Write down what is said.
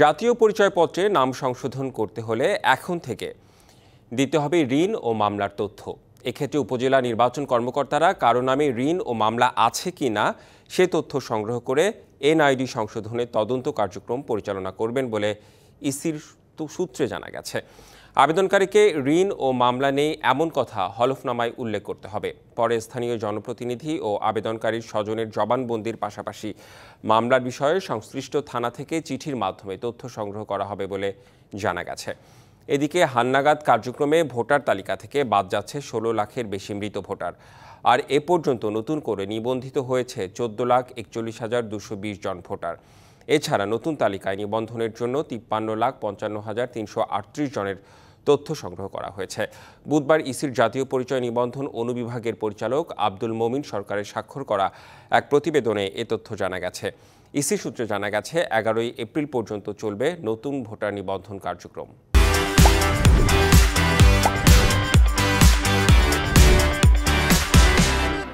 জাতীয় পরিচয়পত্রে নাম সংশোধন করতে হলে এখন থেকে দিতে হবে ঋণ ও মামলার তথ্য। এক্ষেত্রে উপজেলা নির্বাচন কর্মকর্তারা কারো নামে ঋণ ও মামলা আছে কিনা সে তথ্য সংগ্রহ করে এনআইডি সংশোধনের তদন্ত কার্যক্রম পরিচালনা করবেন বলে ইসির সূত্রে জানা গেছে। আবেদনকারীকে ঋণ ও মামলা নেই এমন কথা হলফনামায় উল্লেখ করতে হবে। পরে স্থানীয় জনপ্রতিনিধি ও আবেদনকারীর স্বজনের জবানবন্দির পাশাপাশি মামলার বিষয়ে সংশ্লিষ্ট থানা থেকে চিঠির মাধ্যমে তথ্য সংগ্রহ করা হবে বলে জানা গেছে। এদিকে হালনাগাদ কার্যক্রমে ভোটার তালিকা থেকে বাদ যাচ্ছে ১৬ লাখের বেশি মৃত ভোটার। আর এ পর্যন্ত নতুন করে নিবন্ধিত হয়েছে ১৪,৪১,২২০ জন ভোটার। এছাড়া নতুন তালিকায় নিবন্ধনের জন্য ৫৩,৫৫,৩৩৮ জনের তথ্য সংগ্রহ করা হয়েছে। বুধবার ইসির জাতীয় পরিচয় নিবন্ধন অনুবিভাগের পরিচালক আব্দুল মমিন সরকারের স্বাক্ষর করা এক প্রতিবেদনে এ তথ্য জানা গেছে। ইসি সূত্রে জানা গেছে ১১ এপ্রিল পর্যন্ত চলবে নতুন ভোটার নিবন্ধন কার্যক্রম।